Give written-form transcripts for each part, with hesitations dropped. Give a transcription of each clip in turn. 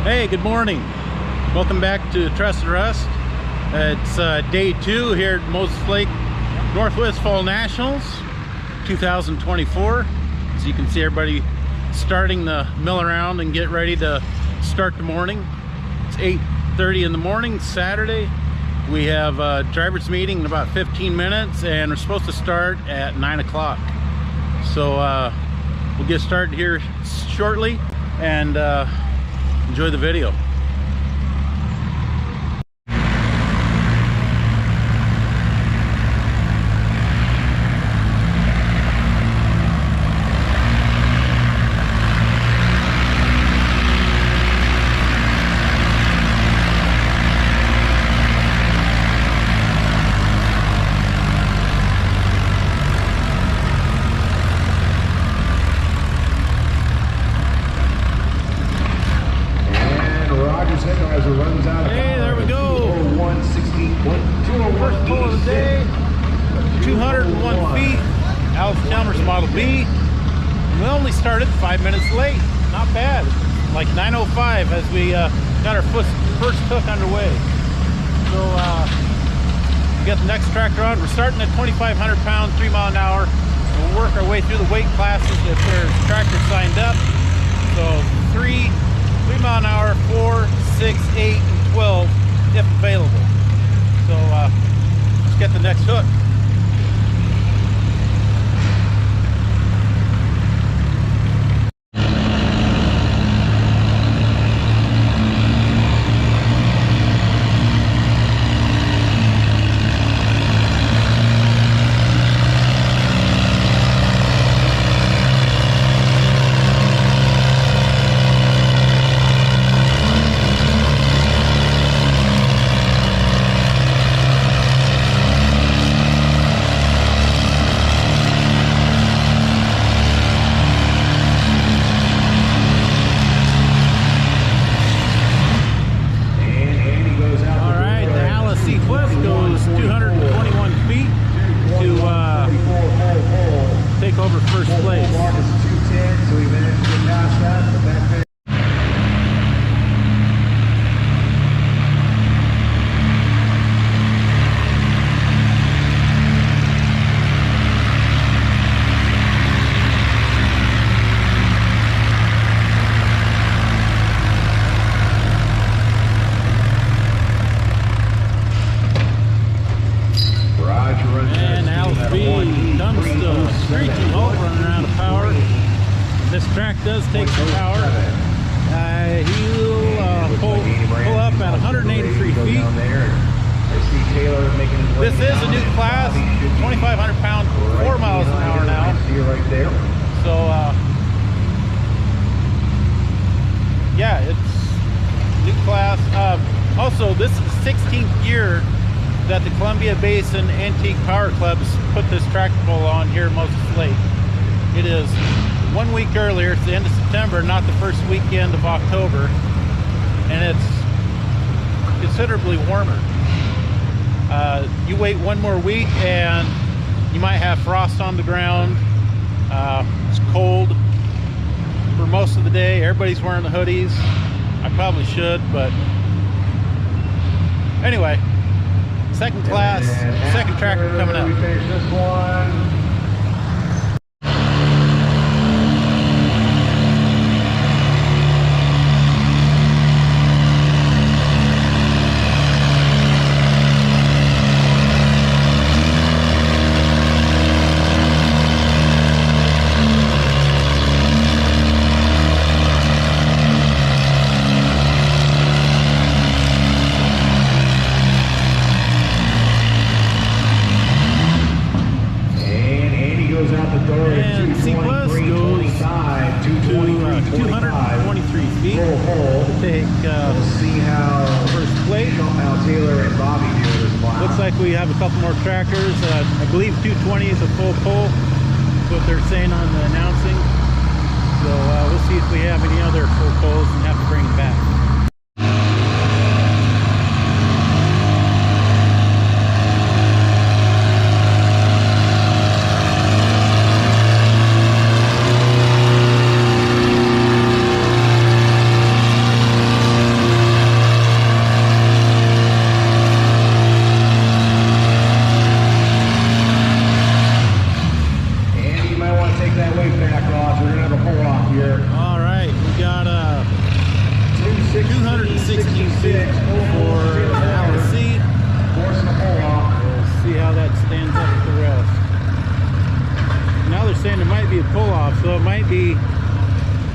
Hey, good morning. Welcome back to Trusted Rust. It's day 2 here at Moses Lake Northwest Fall Nationals 2024. As you can see, everybody starting to mill around and get ready to start the morning. It's 8:30 in the morning, Saturday. We have a driver's meeting in about 15 minutes and we're supposed to start at 9 o'clock. So we'll get started here shortly and enjoy the video. Hey, there we go. First pull of the day, 201 feet, Allis-Chalmers Model B. We only started 5 minutes late. Not bad. Like 9:05 as we got our first hook underway. So we got the next tractor on. We're starting at 2,500 pounds, 3 mile an hour. We'll work our way through the weight classes if there's tractors signed up. So 3 mile an hour, 4, 6, 8, and 12 if available. So let's get the next hook. Take over first place. So we managed to get past that. And Alice B comes to screeching halt, running out of power. This track does take some power. He'll pull up at 183 feet. This is a new class, 2,500 pounds, 4 miles an hour now. So yeah, it's new class. Also, this is the 16th year that the Columbia Basin Antique Power Clubs put this tractor pull on here at Moses Lake. It is 1 week earlier, it's the end of September, not the first weekend of October, and it's considerably warmer. You wait 1 more week and you might have frost on the ground. It's cold for most of the day. Everybody's wearing the hoodies. I probably should, but anyway. Second class, second tractor coming up. We finish this one. And C Plus goes to 223 feet to take first place. Looks like we have a couple more tractors. I believe 220 is a full pull. That's what they're saying on the announcing. So we'll see if we have any other full pulls and have to bring them back. 216 feet for the LSC. We'll see how that stands up with the rest. Now they're saying there might be a pull-off, so it might be,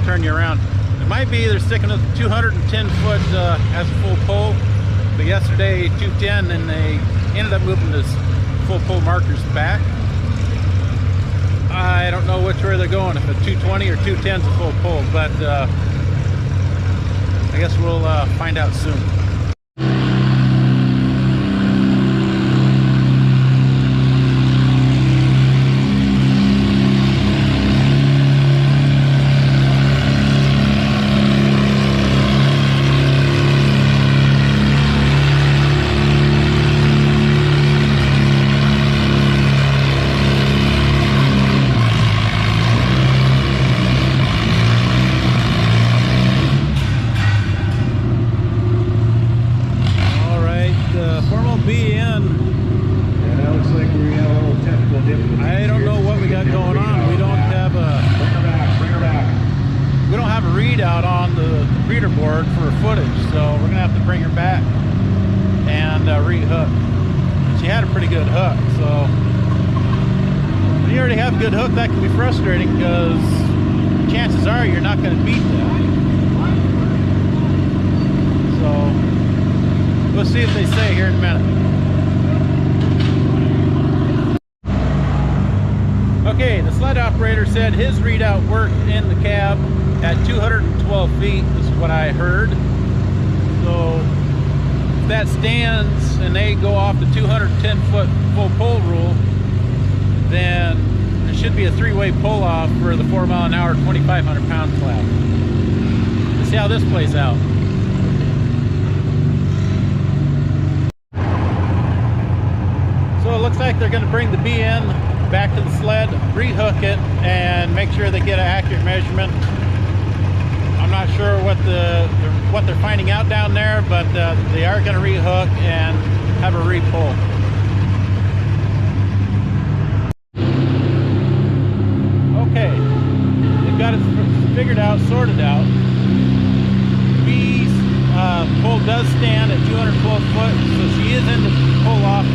turn you around, it might be they're sticking with 210 foot as a full pull, but yesterday 210, and they ended up moving this full pull markers back. I don't know which way they're going, if a 220 or 210 is a full pull, but I guess we'll find out soon. Readout on the reader board for footage, so we're gonna have to bring her back and re-hook. She had a pretty good hook, so when you already have a good hook, that can be frustrating because chances are you're not going to beat that. So we'll see if they say here in a minute. Okay, the sled operator said his readout worked in the cab at 212 feet, is what I heard. So if that stands and they go off the 210 foot full pull rule, then there should be a three-way pull off for the 4 mile an hour, 2,500 pound class. Let's see how this plays out. So it looks like they're going to bring the BN back to the sled, rehook it, and make sure they get an accurate measurement. I'm not sure what they're finding out down there, but they are going to rehook and have a re-pull. Okay, they've got it figured out, sorted out. B's pull does stand at 212 foot, so she is in the pull off.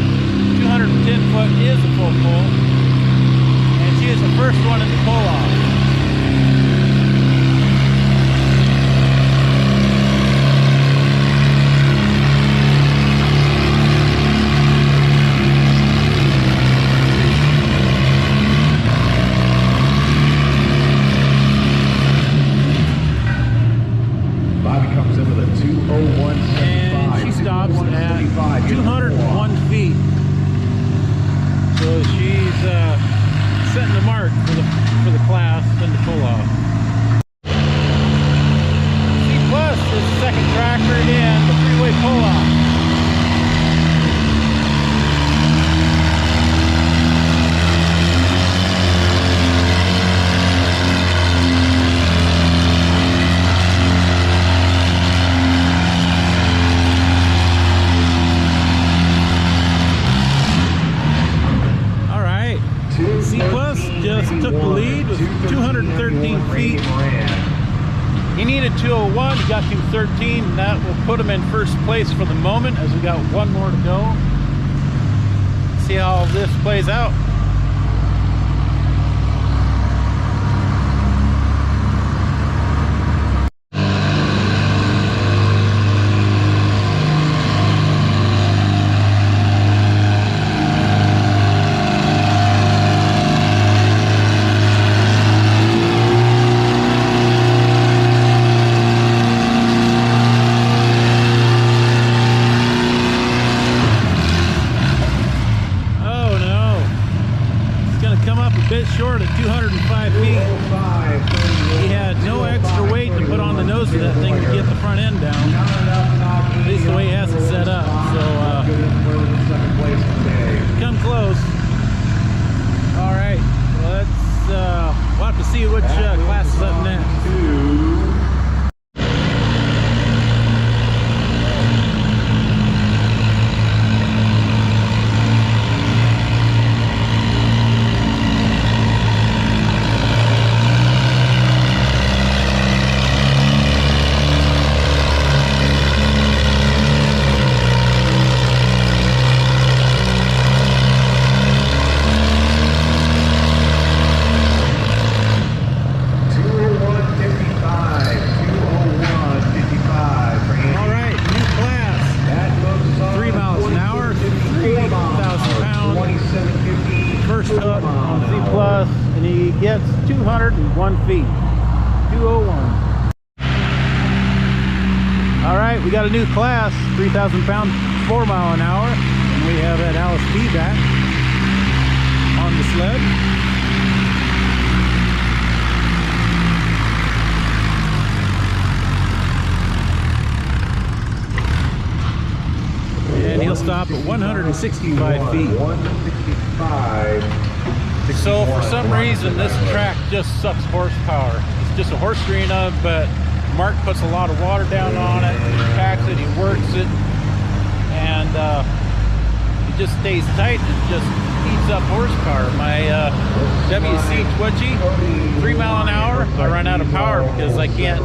210 foot is a full pull, and she is the first one in the pull off. And she stops at 201 feet. So she's setting the mark for the class and the pull off. C Plus is the second tracker in the three-way pull off. Just took the lead with 213 feet. He needed 201, he got 213, and that will put him in first place for the moment as we got one more to go. See how this plays out. Short at 205 feet. He had no extra weight to put on the nose of that thing to get the front end down. At least the way he has it set up. So come close. All right, we'll have to see which class is up next. feet. 201. All right, we got a new class, 3,000 pound, 4 mile an hour. And we have that Alice P back on the sled. And he'll stop at 165 feet. 165. So for some reason, this track just sucks horsepower. It's just a horse arena, but Mark puts a lot of water down on it, he packs it, he works it, and it just stays tight. It just eats up horsepower. My WC Twitchy, 3 mile an hour, I run out of power because I can't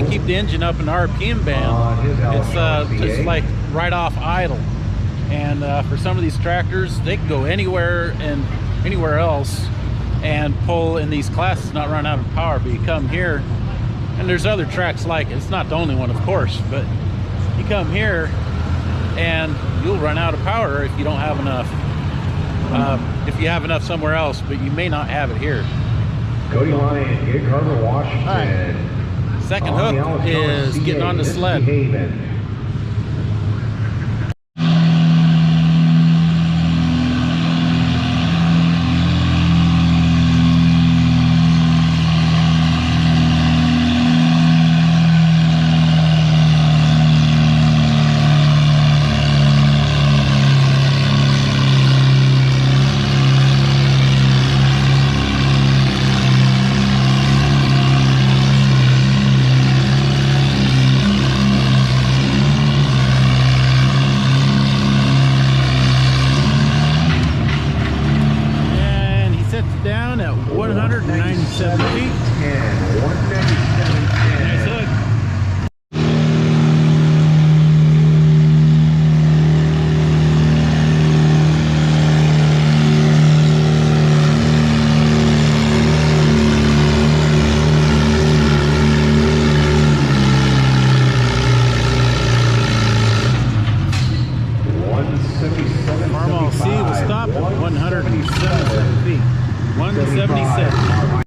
keep the engine up in the RPM band. It's just like right off idle. And for some of these tractors, they can go anywhere and anywhere else and pull in these classes, not run out of power. But you come here, and there's other tracks like it. It's not the only one, of course, but you come here and you'll run out of power if you don't have enough. If you have enough somewhere else, but you may not have it here. Cody Lyon, Gig Harbor, Washington. All right. Second hook is getting on the sled. Down at 197 feet. And 197. Nice hook. Farmall C will stop at 177 feet. 177.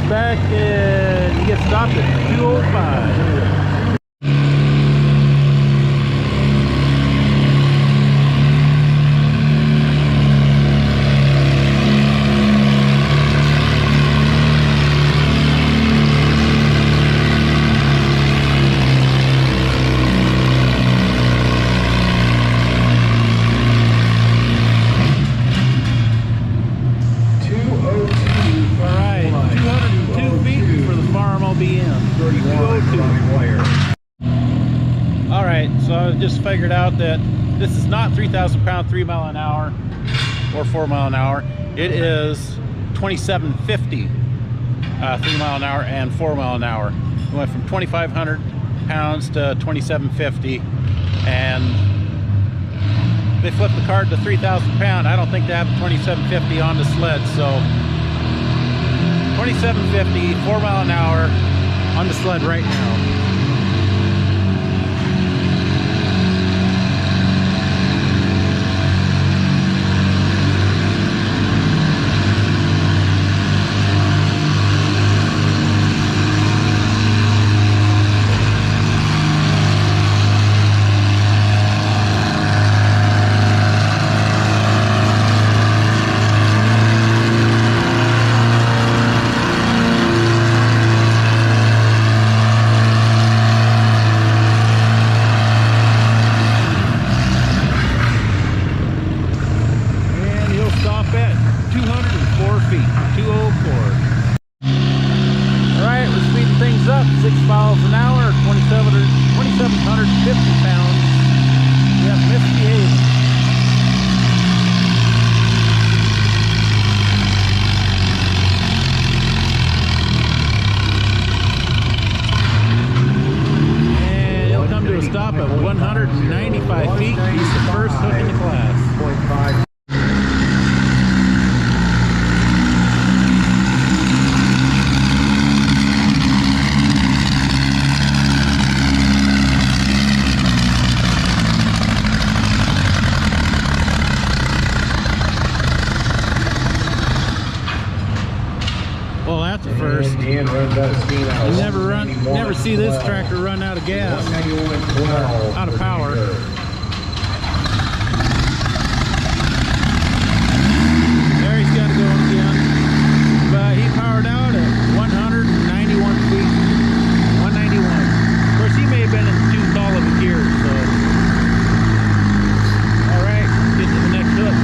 Back and he gets stopped at 205. Alright, so I just figured out that this is not 3,000 pound 3 mile an hour or 4 mile an hour. It is 2750 3 mile an hour and 4 mile an hour. We went from 2,500 pounds to 2750, and they flipped the card to 3,000 pound. I don't think they have a 2750 on the sled, so 2750 4 mile an hour on the sled right now. 195 feet. He's the first hook in the class. 0.5. Well, that's a first. And runs out of steam out You of never see this tractor run out of gas, 191.12 out of power. There he's got to go again, but he powered out at 191 feet. 191. Of course, he may have been in too tall of a gear, so. All right, let's get to the next hook.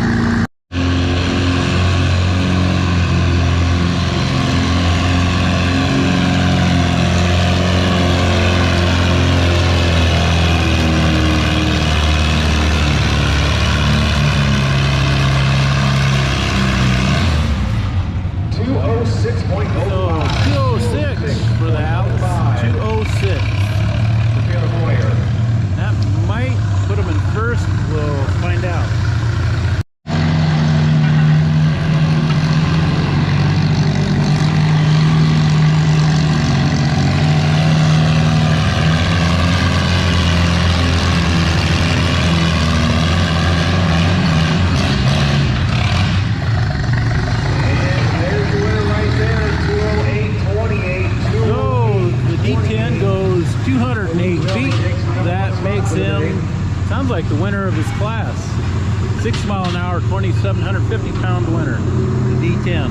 Sounds like the winner of his class. 6 mile an hour, 2,750 pound winner, the D10.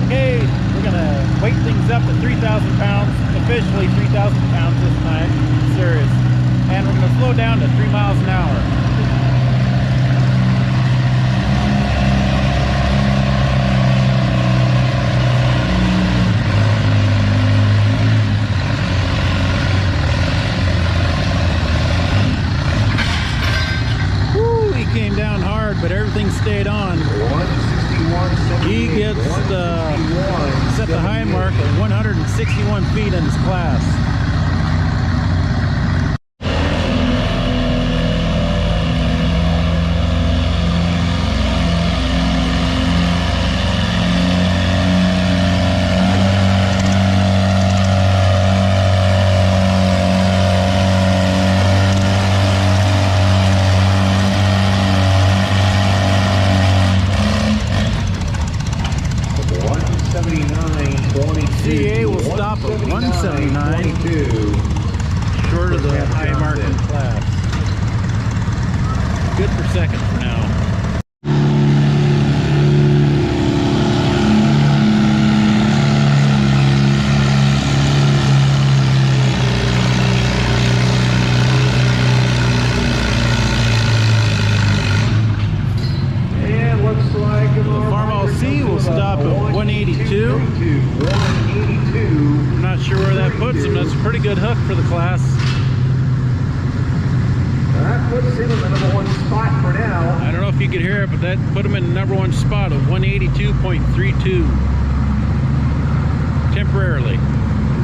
Okay, we're gonna weight things up to 3,000 pounds, officially 3,000 pounds this time, serious. And we're gonna slow down to 3 miles an hour. Came down hard, but everything stayed on. He gets set the high mark at 161 feet in his class. CA will stop at 179, short of the high mark in class. Good for second for now. And looks like The Farmall C will stop at 182. I'm not sure where that puts him. That's a pretty good hook for the class. That puts him in the #1 spot for now. I don't know if you could hear it, but that put him in the #1 spot of 182.32 temporarily.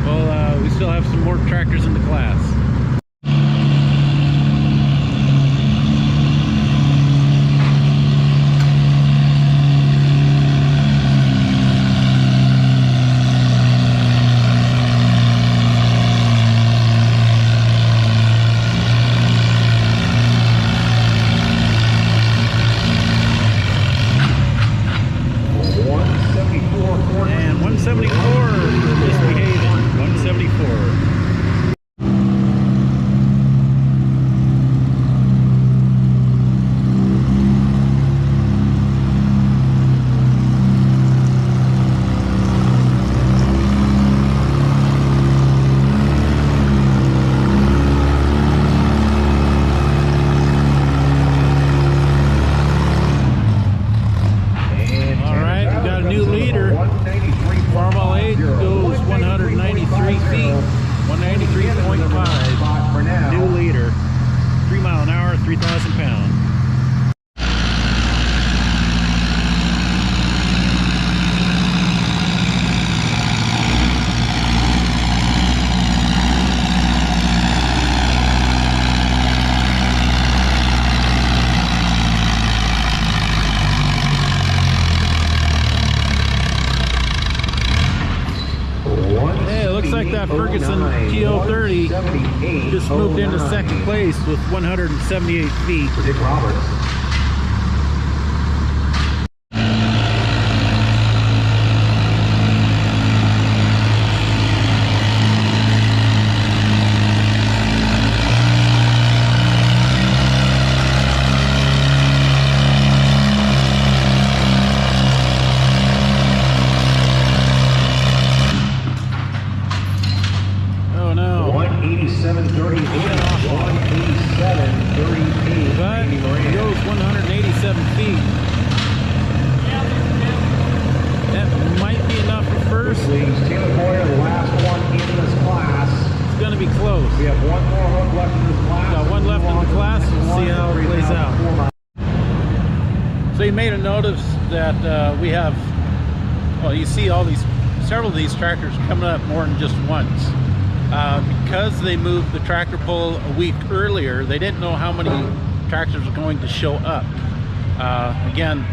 Well, we still have some more tractors in the class. And 174 for misbehaving. 174. Farmall 8 goes 193 feet, 193.5. New leader. 3 mile an hour, 3,000 pounds. just moved into second place with 178 feet. For Dick Roberts. Oh no. 187.38. 187.38. But he goes 187 feet. That might be enough for first. Leads Taylor Boyer, the last one in this class. It's going to be close. We have one more hook left in this class. Got one left in the class. We'll see how it plays out. So you may have noticed that we have, well, you see all these, several of these tractors coming up more than just once. Because they moved the tractor pull a week earlier, they didn't know how many tractors were going to show up. Again,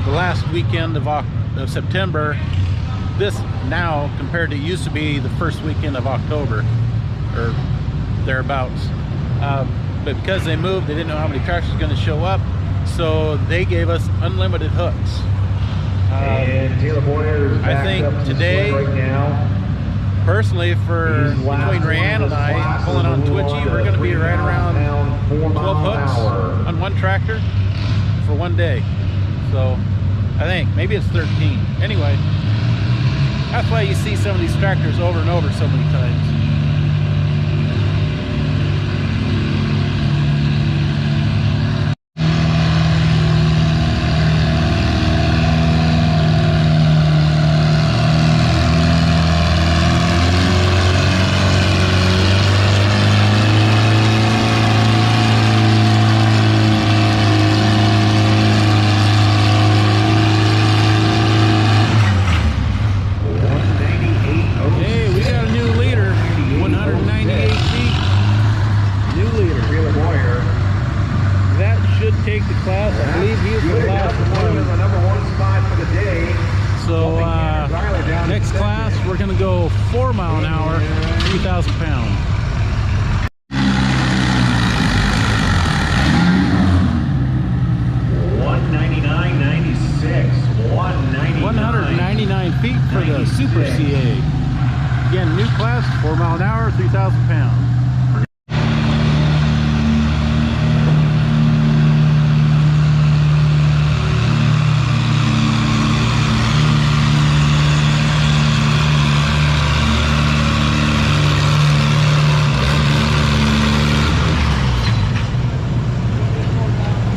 the last weekend of September, this now compared to used to be the first weekend of October or thereabouts. But because they moved, they didn't know how many tractors were going to show up, so they gave us unlimited hooks. And Taylor Boyer is I think today, right now. Personally, for between Rayanne and I pulling on Twitchy, we're going to be right around 12 hooks on one tractor for one day. So I think maybe it's 13. Anyway, that's why you see some of these tractors over and over so many times. Take the class. I believe he was the last one. The number one spot for the day. So next class we're going to go 4 mile an hour, 3,000 pounds. 199.96. 199 feet for the Super CA. Again, new class, 4 mile an hour, 3,000 pounds.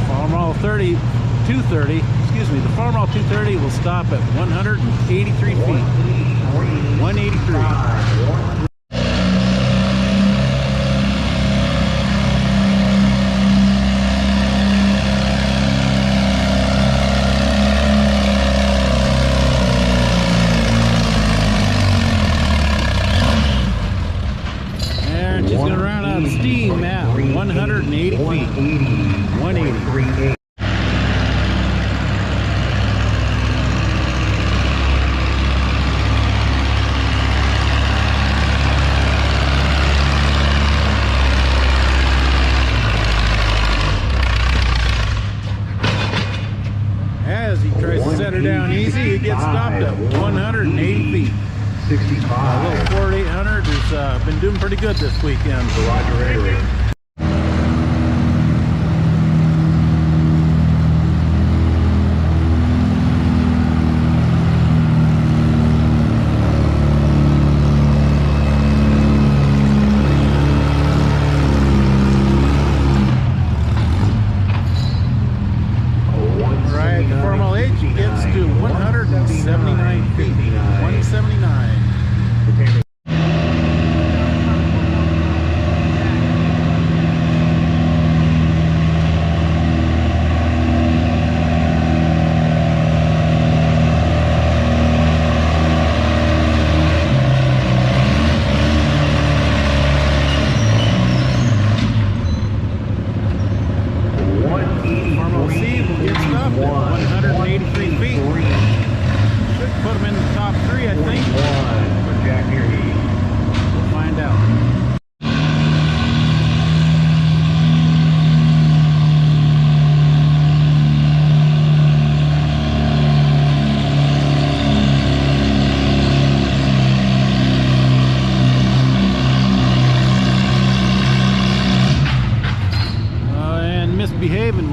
Farmall 230, excuse me, the Farmall 230 will stop at 183 feet. 183. And she's going to run out of steam at 180 feet. 180. As he tries to set her down easy, he gets stopped at 180 feet. 65. Little Ford 800 has been doing pretty good this weekend. Roger Ray. Right, the Farmall H gets to 179 feet. 179.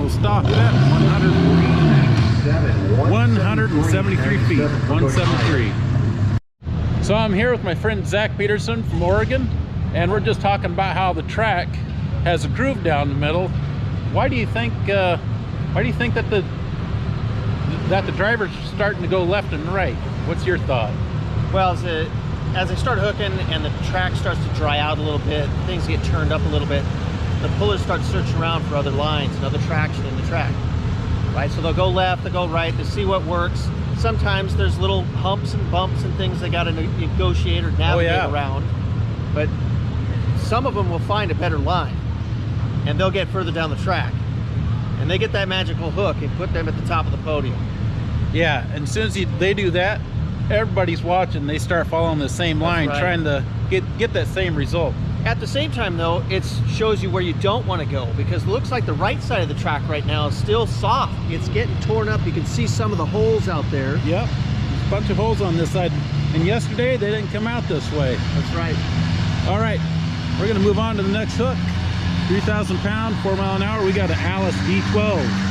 will stop at 173 feet, 173. So I'm here with my friend Zach Peterson from Oregon, and we're just talking about how the track has a groove down the middle. Why do you think that the driver's starting to go left and right? What's your thought? Well, as they start hooking and the track starts to dry out a little bit, things get turned up a little bit, the pullers start searching around for other lines and other traction in the track, right? So they'll go left, they'll go right to see what works. Sometimes there's little humps and bumps and things they got to negotiate or navigate around, but some of them will find a better line and they'll get further down the track and they get that magical hook and put them at the top of the podium. Yeah, and as soon as they do that, everybody's watching. They start following the same line, trying to get that same result. At the same time, though, it shows you where you don't want to go, because it looks like the right side of the track right now is still soft. It's getting torn up. You can see some of the holes out there. Yep, there's a bunch of holes on this side. And yesterday, they didn't come out this way. That's right. All right, we're going to move on to the next hook. 3,000 pound, 4 mile an hour. We got an Alice D12.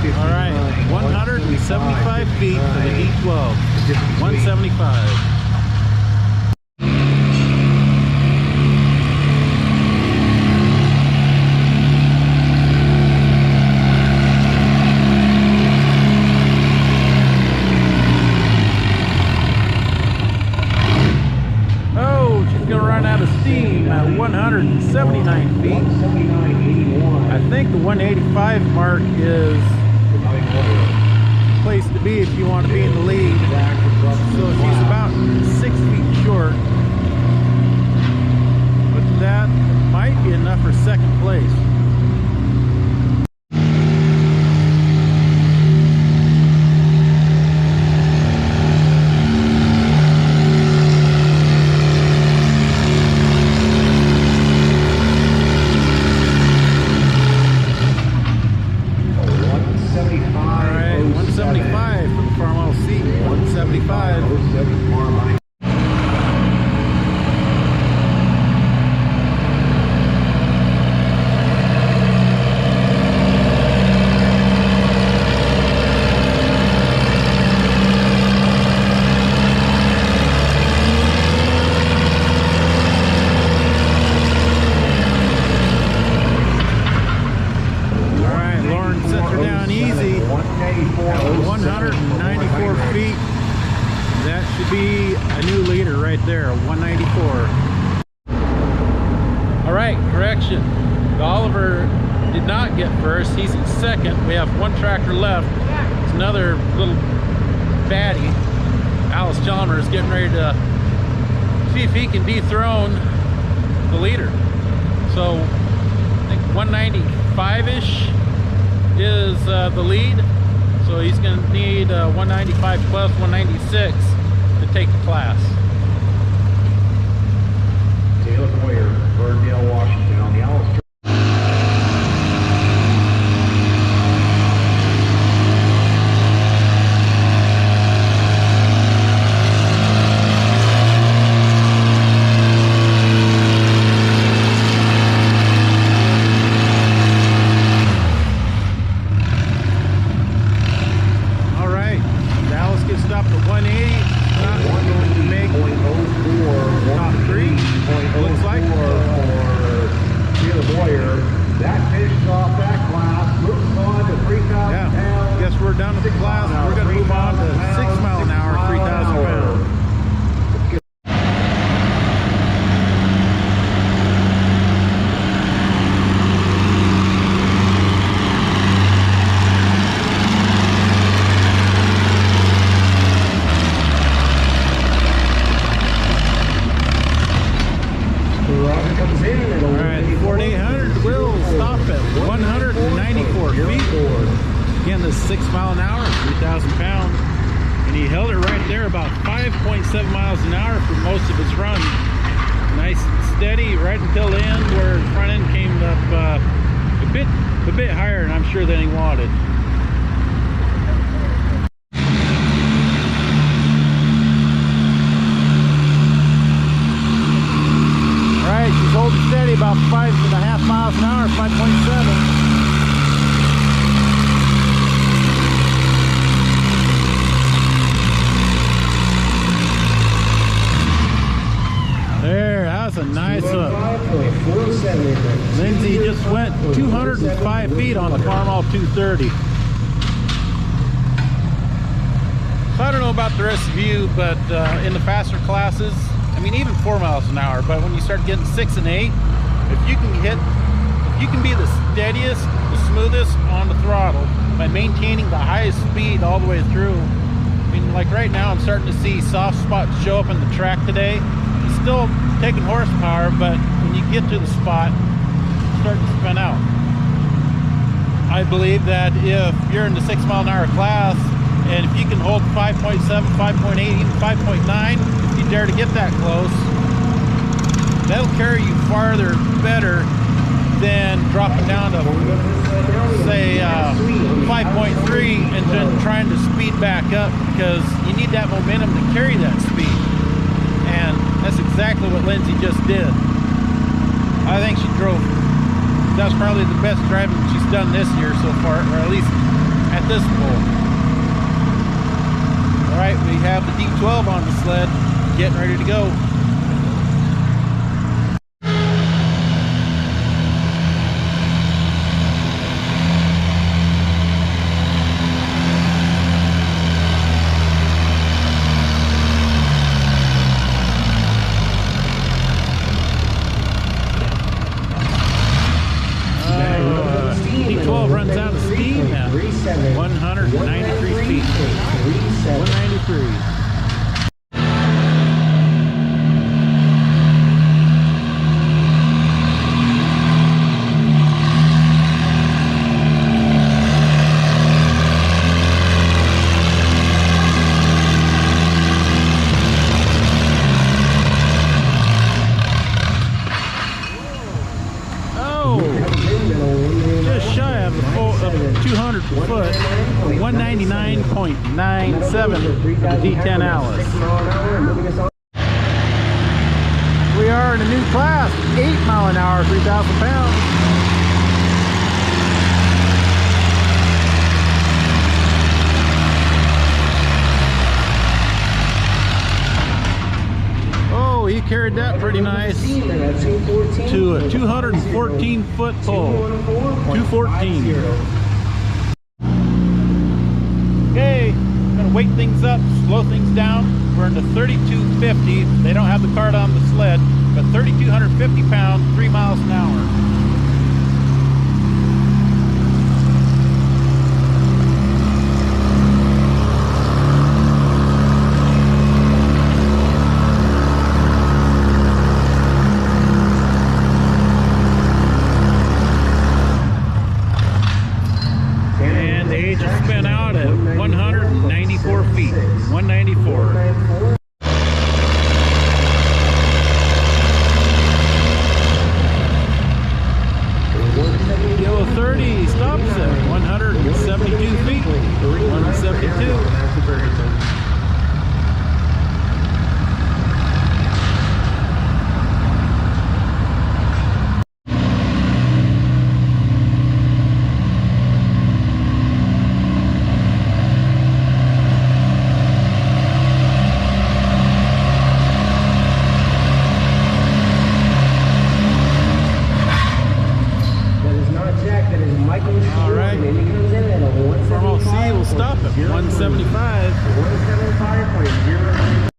All right, 175 feet for the D12. 175. Oh, she's gonna run out of steam at 179 feet. I think the 185 mark is place to be if you want to be in the lead. So she's about 6 feet short, but that might be enough for second place. Be a new leader right there, 194. All right, correction. The Oliver did not get first. He's in second. We have one tractor left. It's another little baddie. Alice Chalmers is getting ready to see if he can dethrone the leader. So I think 195-ish is the lead. So he's going to need 195 plus 196 to take the class. Taylor Boyer, Ferndale, Washington on the Alice. All right, Dallas gets stopped at 180. Not going to make top three. Looks like Taylor Boyer. That finishes off that class. Moves on to 3,000 pounds. Guess we're done with the class. We're going to move on to 6 mile an hour, 3,000 pounds. All right, 4,800 will stop at 194 feet. Again, this is 6 mile an hour, 3,000 pounds. And he held it right there about 5.7 miles an hour for most of his run. Nice and steady right until the end, where the front end came up a bit higher, and I'm sure than he wanted. All right, she's holding steady about 5.5 miles an hour, 5.7. There, that's a nice hook. Lindsay just went 205 feet on the Farmall 230. So I don't know about the rest of you, but in the faster classes, I mean even 4 miles an hour, but when you start getting 6 and 8, if you can be the steadiest, the smoothest on the throttle by maintaining the highest speed all the way through. I mean, like right now I'm starting to see soft spots show up in the track today. Still taking horsepower, but when you get to the spot, it's starting to spin out. I believe that if you're in the 6 mile an hour class, and if you can hold 5.7, 5.8, even 5.9, if you dare to get that close, that'll carry you farther better than dropping down to, say, 5.3 and then trying to speed back up, because you need that momentum to carry that speed. And that's exactly what Lindsay just did. I think she drove, that's probably the best driving she's done this year so far, or at least at this pull. All right, we have the D12 on the sled, getting ready to go. Runs out of steam now. 193 feet. 193. Just shy of 200 foot, 199.97 D10 Alice. We are in a new class, 8 mile an hour, 3,000 pounds. Oh, he carried that pretty nice to a 214 foot pole. 214. Okay, I'm gonna weight things up, slow things down. We're into 3250. They don't have the cart on the sled, but 3,250 pounds, 3 miles an hour. Spin out at 194 feet. 194. Yellow 30 stops at 172 feet. 172. All right. Farmall C will stop at 175. 175.0.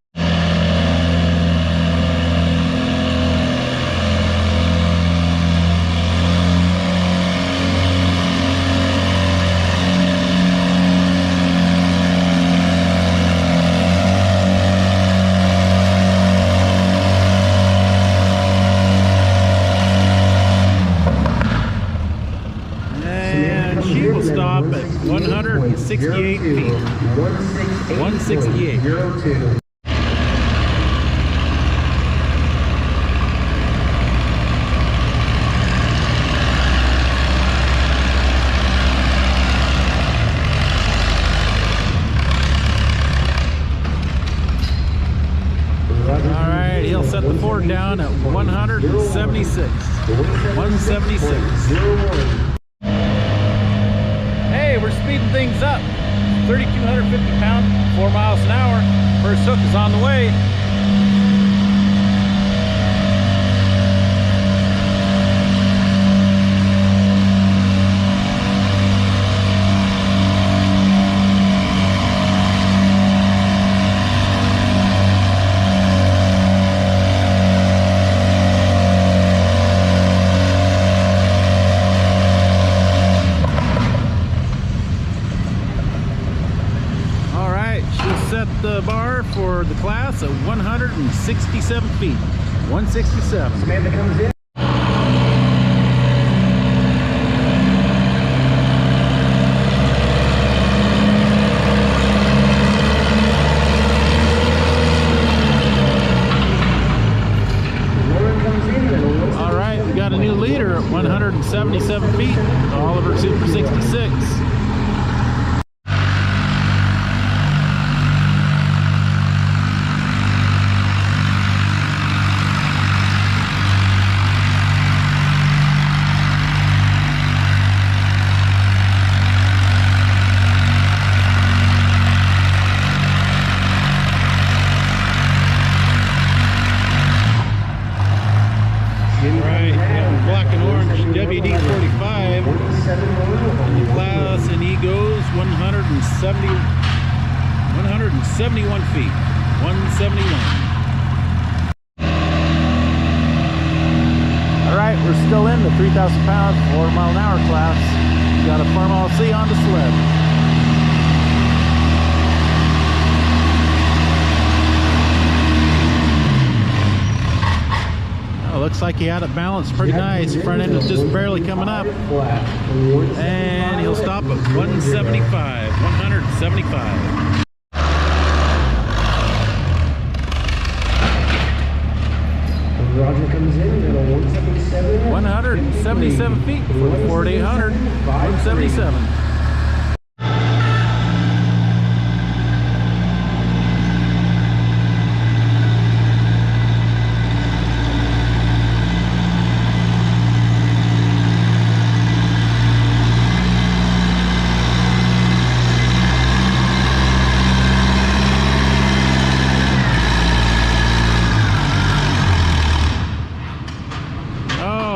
She will stop stop at 168 feet. 168. Alright, he'll set the Ford down at 176. 176. Hey, we're speeding things up. 3,250 pounds, 4 miles an hour. First hook is on the way. Set the bar for the class at 167 feet. 167. Samantha comes in. All right, we got a new leader at 177 feet. Oliver Super 66. Black and orange WD-45 in the class, and he goes 171 feet. 171. All right, we're still in the 3,000 pound, 4 mile an hour class. Got a Farm LC on the sled. Looks like he had it balanced pretty nice. Front end is just barely coming up. And he'll stop at 175. 175. Roger comes in at a 177. 177 feet for the Ford 800. 177.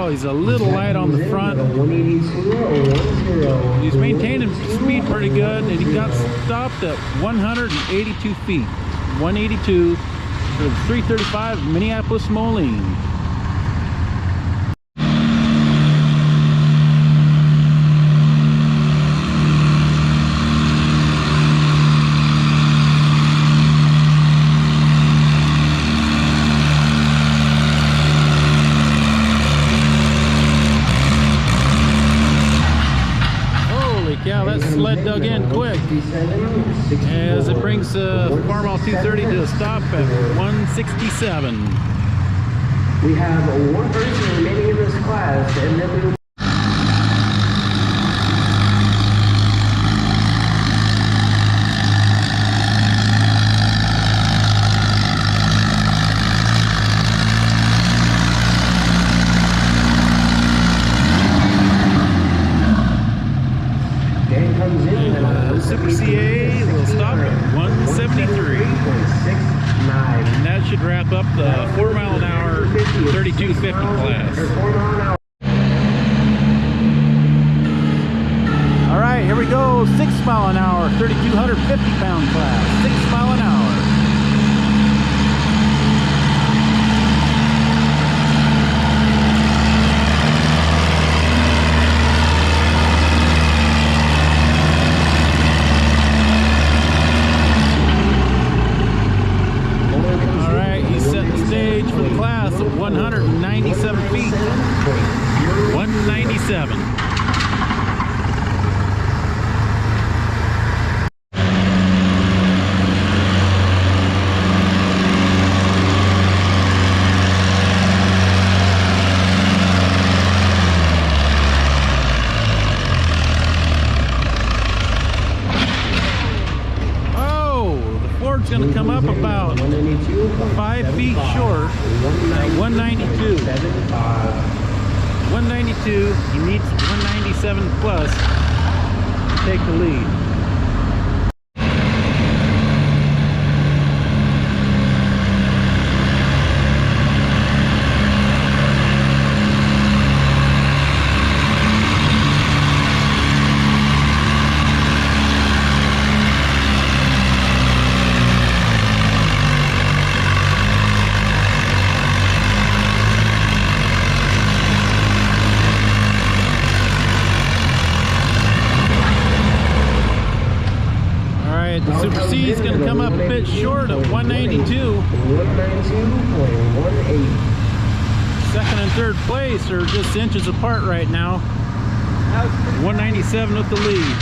He's a little light on the front. He's maintaining speed pretty good, and he got stopped at 182 feet. 182 for the 335 Minneapolis Moline. Yeah, that sled dug in quick as it brings Farmall 230 to a stop at 167. We have one person remaining in this class, and then we Super CA will stop at 173. And that should wrap up the 4 mile an hour 3250 class. All right, here we go. 6 mile an hour 3250 pound class. 6 mile an hour. For the class at 197 feet. 197. going to come up about 5 feet short at 192. 192, he needs 197 plus to take the lead. The Super C is going to come up a bit short of 192. 192.18. Second and third place are just inches apart right now. 197 with the lead.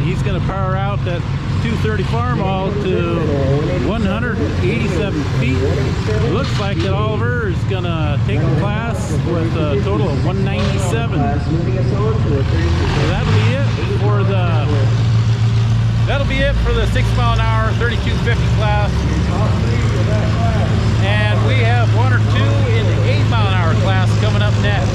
He's going to power out that 230 Farmall to 187 feet. It looks like that Oliver is going to take the class with a total of 197. So that'll be it for the 6 mile an hour 3250 class. And we have 1 or 2 in the 8 mile an hour class coming up next.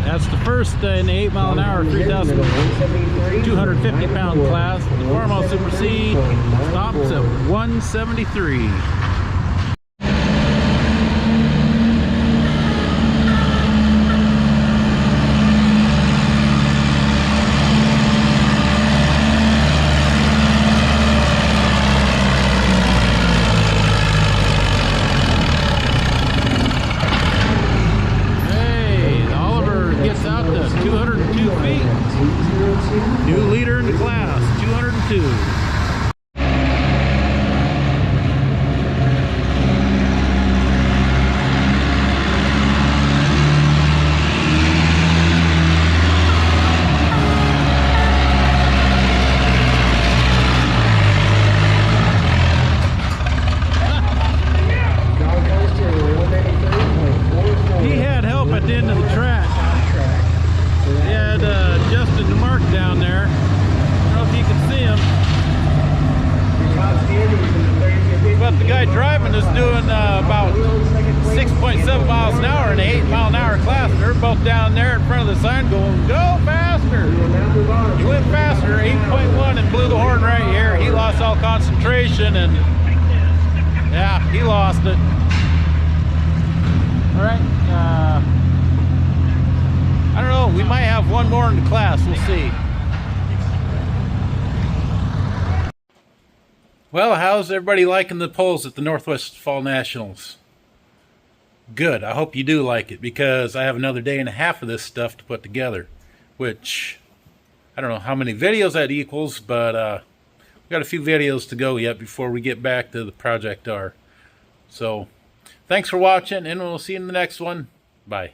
That's the first in the 8 mile an hour 3,250 pound class. The Farmall Super C stops at 173. New leader in the class, 202. He had help at the end of the track. He had Justin DeMark down there. I don't know if you can see him. But the guy driving is doing about 6.7 miles an hour in the 8 mile an hour class. They're both down there in front of the sign going, go faster. He went faster, 8.1, and blew the horn right here. He lost all concentration and yeah, he lost it. All right. I don't know, we might have one more in the class, we'll see. Well, how's everybody liking the polls at the Northwest Fall Nationals? Good, I hope you do like it, because I have another day and a half of this stuff to put together, which, I don't know how many videos that equals, but we got a few videos to go yet before we get back to the Project R. So, thanks for watching, and we'll see you in the next one. Bye.